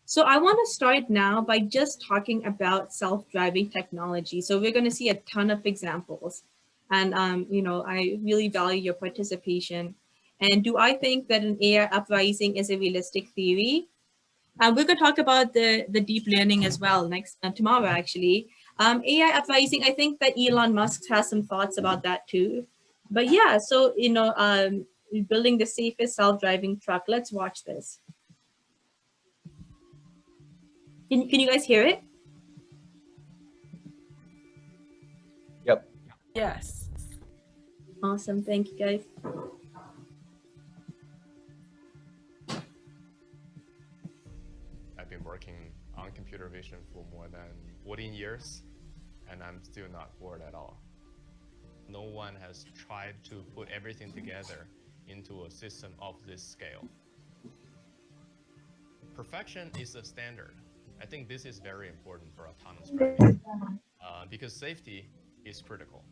So I want to start now by just talking about self-driving technology. So we're going to see a ton of examples. And, I really value your participation. And do I think that an AI uprising is a realistic theory? We're going to talk about the deep learning as well tomorrow, actually. AI uprising, I think that Elon Musk has some thoughts about that too. But yeah, so, building the safest self-driving truck. Let's watch this. Can you guys hear it? Yep. Yes. Awesome. Thank you, guys. I've been working on computer vision for more than 14 years, and I'm still not bored at all. No one has tried to put everything together into a system of this scale. Perfection is a standard. I think this is very important for autonomous driving because safety is critical.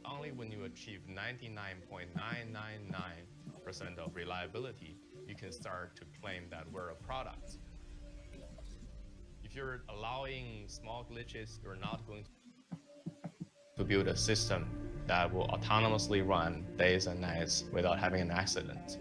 Only when you achieve 99.999% of reliability, you can start to claim that we're a product. If you're allowing small glitches, you're not going to build a system that will autonomously run days and nights without having an accident.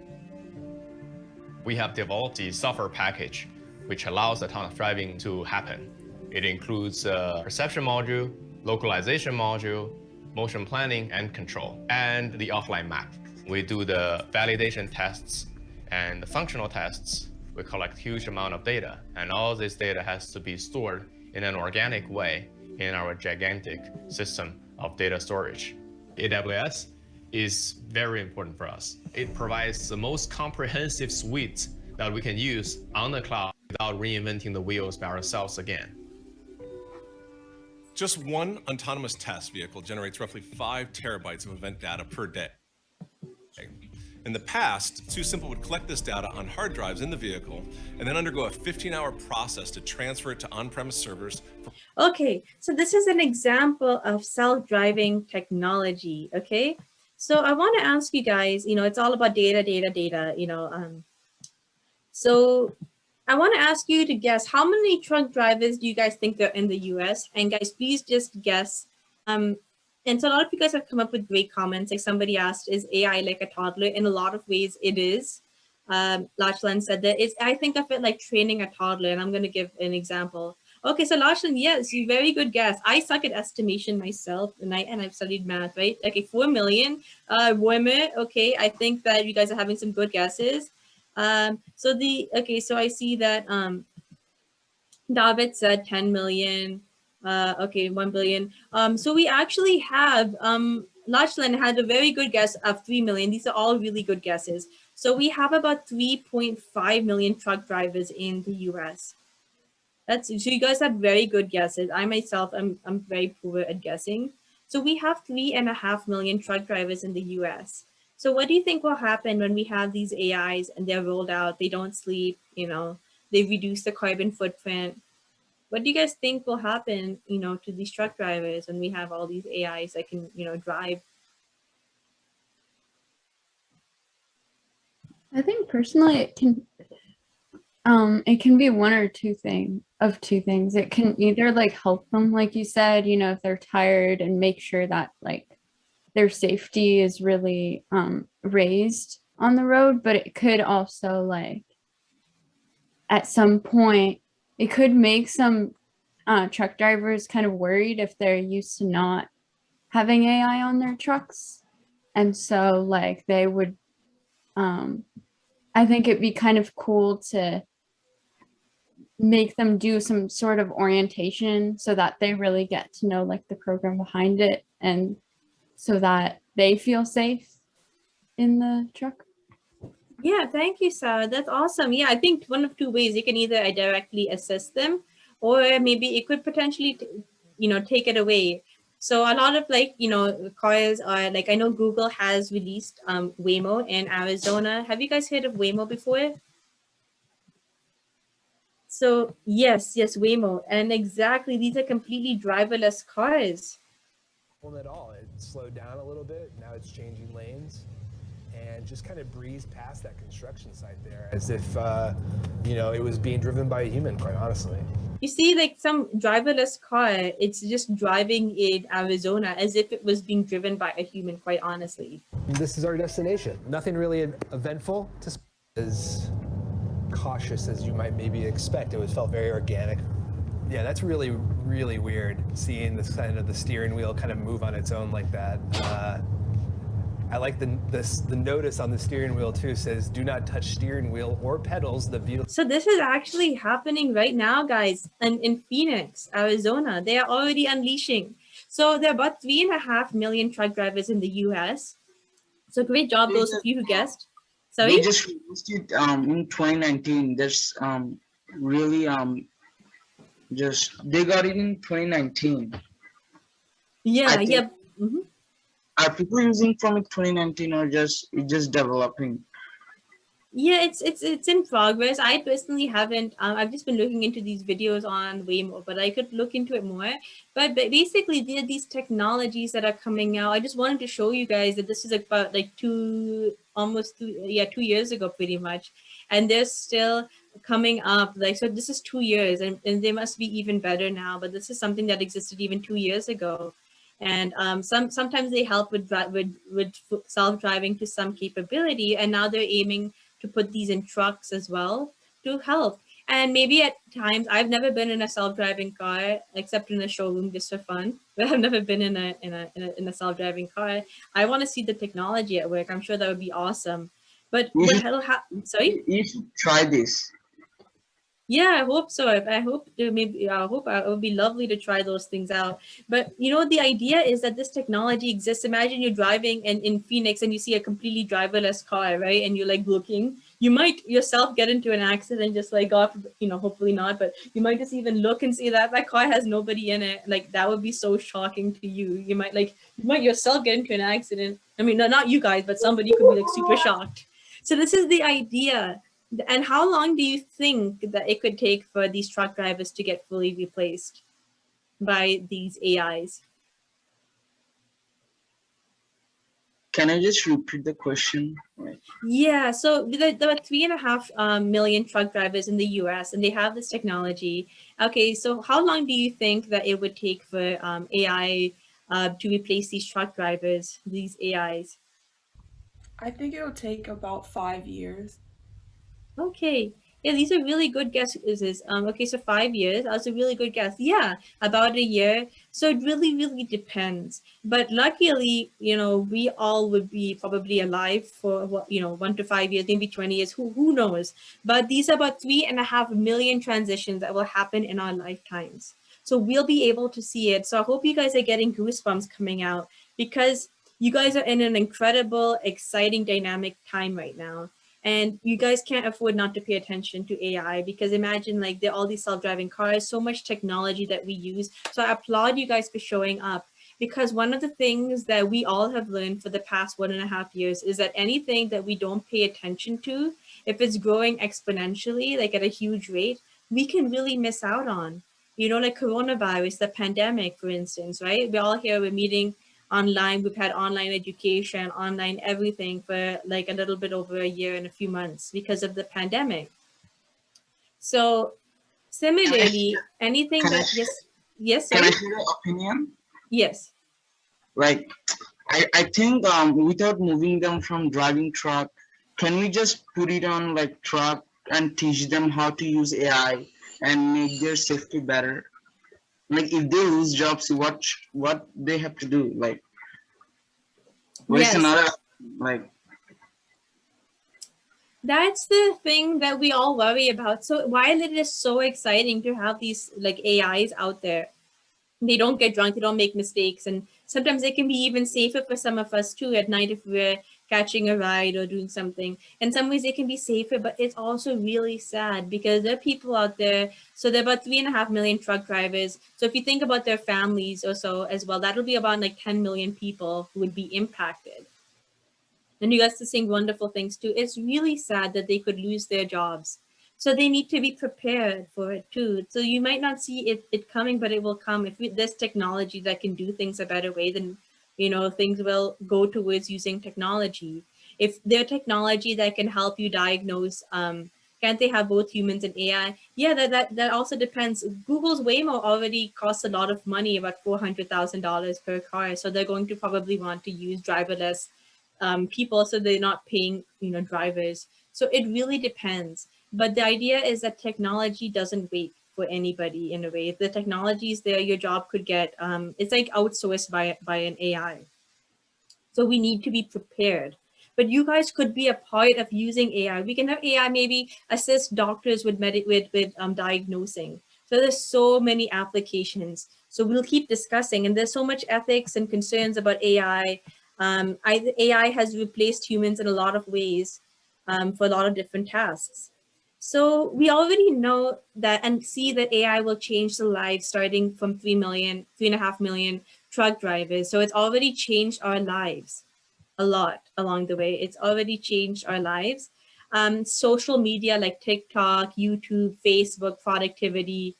We have developed the software package which allows autonomous driving to happen. It includes a perception module, localization module, motion planning and control, and the offline map. We do the validation tests and the functional tests. We collect huge amount of data, and all this data has to be stored in an organic way in our gigantic system of data storage. AWS is very important for us. It provides the most comprehensive suite that we can use on the cloud without reinventing the wheels by ourselves again. Just one autonomous test vehicle generates roughly 5 terabytes of event data per day. In the past, TuSimple would collect this data on hard drives in the vehicle and then undergo a 15-hour process to transfer it to on-premise servers. Okay, so this is an example of self-driving technology, okay? So I want to ask you guys, it's all about data, so I want to ask you to guess how many truck drivers do you guys think there are in the US? And guys, please just guess. And so a lot of you guys have come up with great comments. Like somebody asked, is AI like a toddler? In a lot of ways, it is. Lachlan said that I think of it like training a toddler, and I'm going to give an example. Okay, so Lachlan, yes, you very good guess. I suck at estimation myself, and I've studied math, right? Okay, 4 million women. Okay, I think that you guys are having some good guesses. So I see that David said 10 million. Okay, 1 billion. So we actually have Lachlan had a very good guess of 3 million. These are all really good guesses. So we have about 3.5 million truck drivers in the US. So you guys have very good guesses. I myself, I'm very poor at guessing. So we have 3.5 million truck drivers in the US. So what do you think will happen when we have these AIs and they're rolled out, they don't sleep, they reduce the carbon footprint? What do you guys think will happen, to these truck drivers when we have all these AIs that can, drive? I think personally it can be one or two things. It can either like help them, like you said, if they're tired, and make sure that like their safety is really raised on the road, but it could also like at some point it could make some truck drivers kind of worried if they're used to not having AI on their trucks. And so like they would, I think it'd be kind of cool to make them do some sort of orientation so that they really get to know like the program behind it, and so that they feel safe in the truck. Yeah, thank you, Sarah. That's awesome. Yeah, I think one of two ways. You can either directly assist them, or maybe it could potentially, take it away. So a lot of cars are like, I know Google has released Waymo in Arizona. Have you guys heard of Waymo before? So yes, Waymo, and exactly, these are completely driverless cars. At all. It slowed down a little bit. Now it's changing lanes. and just kind of breezed past that construction site there as if, you know, it was being driven by a human, quite honestly. You see, like some driverless car, it's just driving in Arizona as if it was being driven by a human, quite honestly. This is our destination. Nothing really eventful, just as cautious as you might maybe expect. It was felt very organic. Yeah, that's really, really weird, seeing this kind of the steering wheel kind of move on its own like that. I like the notice on the steering wheel too, says do not touch steering wheel or pedals. The vehicle. So this is actually happening right now, guys, and in Phoenix, Arizona. They are already unleashing. So there are about 3.5 million truck drivers in the US. So great job, those of you who guessed. Sorry? They just released it in 2019. There's really just they got it in 2019. Yeah, yeah. Mm-hmm. Are people using from it 2019 or just developing? Yeah, it's in progress. I personally haven't. I've just been looking into these videos on Waymo, but I could look into it more. But basically, there are these technologies that are coming out. I just wanted to show you guys that this is about like 2 years ago, pretty much, and they're still coming up. Like, so this is 2 years, and they must be even better now. But this is something that existed even 2 years ago. And sometimes they help with self-driving to some capability, and now they're aiming to put these in trucks as well to help. And maybe at times, I've never been in a self-driving car except in a showroom just for fun. But I've never been in a self-driving car. I want to see the technology at work. I'm sure that would be awesome. But sorry? You should try this. Yeah, I hope so. I hope it would be lovely to try those things out. But you know, the idea is that this technology exists. Imagine you're driving in Phoenix and you see a completely driverless car, right? And you're like looking. You might yourself get into an accident, just like hopefully not, but you might just even look and see that car has nobody in it. Like that would be so shocking to you. You might yourself get into an accident. I mean, not you guys, but somebody could be like super shocked. So this is the idea. And how long do you think that it could take for these truck drivers to get fully replaced by these AIs? Can I just repeat the question? Yeah, so there are 3.5 million truck drivers in the US, and they have this technology. Okay, so how long do you think that it would take for AI to replace these truck drivers, these AIs? I think it'll take about 5 years. Okay. Yeah, these are really good guesses. Okay, so 5 years. That's a really good guess. Yeah, about a year. So it really, really depends. But luckily, we all would be probably alive for 1 to 5 years, maybe 20 years. Who knows? But these are about 3.5 million transitions that will happen in our lifetimes. So we'll be able to see it. So I hope you guys are getting goosebumps coming out, because you guys are in an incredible, exciting, dynamic time right now. And you guys can't afford not to pay attention to AI, because imagine like there are all these self-driving cars, so much technology that we use. So I applaud you guys for showing up, because one of the things that we all have learned for the past 1.5 years is that anything that we don't pay attention to, if it's growing exponentially, like at a huge rate, we can really miss out on, like coronavirus, the pandemic, for instance, right? We're all here, we're meeting online. We've had online education, online everything for like a little bit over a year and a few months because of the pandemic. So similarly, anything that yes. Can I share your opinion? Yes. Like, I think without moving them from driving truck, can we just put it on like truck and teach them how to use AI and make their safety better? Like if they lose jobs, what they have to do? Like, what is another, like? That's the thing that we all worry about. So while it is so exciting to have these like AIs out there, they don't get drunk, they don't make mistakes, and sometimes they can be even safer for some of us too at night if we're catching a ride or doing something. In some ways they can be safer, but it's also really sad because there are people out there. So there are about 3.5 million truck drivers. So if you think about their families or so as well, that'll be about like 10 million people who would be impacted. And you guys are saying wonderful things too. It's really sad that they could lose their jobs. So they need to be prepared for it too. So you might not see it coming, but it will come. If there's technology that can do things a better way, then things will go towards using technology. If there are technology that can help you diagnose, can't they have both humans and AI? Yeah, that also depends. Google's Waymo already costs a lot of money, about $400,000 per car. So they're going to probably want to use driverless people, so they're not paying, drivers. So it really depends. But the idea is that technology doesn't wait for anybody in a way. If the technology is there, your job could get, it's like outsourced by an AI. So we need to be prepared. But you guys could be a part of using AI. We can have AI maybe assist doctors with diagnosing. So there's so many applications. So we'll keep discussing, and there's so much ethics and concerns about AI. AI has replaced humans in a lot of ways for a lot of different tasks. So we already know that and see that AI will change the lives starting from 3.5 million truck drivers. So it's already changed our lives a lot along the way. It's already changed our lives. Social media like TikTok, YouTube, Facebook, productivity,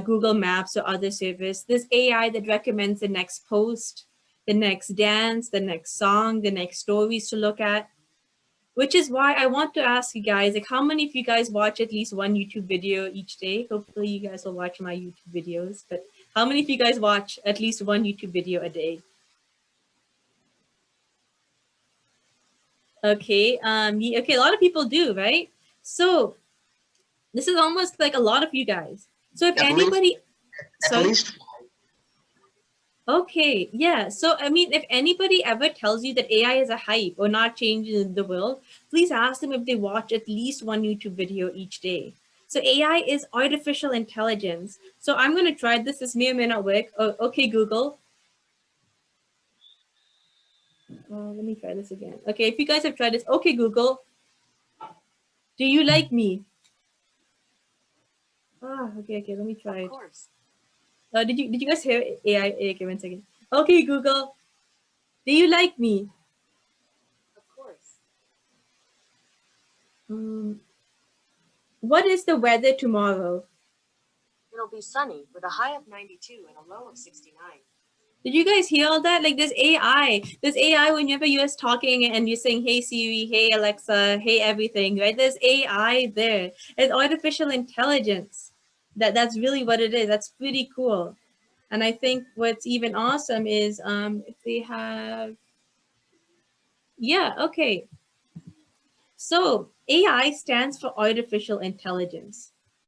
Google Maps or other service. There's AI that recommends the next post, the next dance, the next song, the next stories to look at. Which is why I want to ask you guys, like, how many of you guys watch at least one YouTube video each day? Hopefully you guys will watch my YouTube videos, but how many of you guys watch at least one YouTube video a day? Okay, okay, a lot of people do, right? So this is almost like a lot of you guys. So if anybody, At least okay, yeah. So, I mean, if anybody ever tells you that AI is a hype or not changing the world, please ask them if they watch at least one YouTube video each day. So AI is artificial intelligence. So I'm going to try this. This may or may not work. Oh, okay, Google. Let me try this again. Okay, if you guys have tried this, okay, Google, do you like me? Okay, let me try it. Of course. Did you guys hear AI? Okay, 1 second. Okay, Google, do you like me? Of course. What is the weather tomorrow? It'll be sunny with a high of 92 and a low of 69. Did you guys hear all that? Like there's AI. There's AI whenever you're talking and you're saying, hey Siri, hey Alexa, hey everything, right? There's AI there. It's artificial intelligence. That's really what it is. That's pretty cool. And I think what's even awesome is if they have, yeah, okay. So AI stands for artificial intelligence.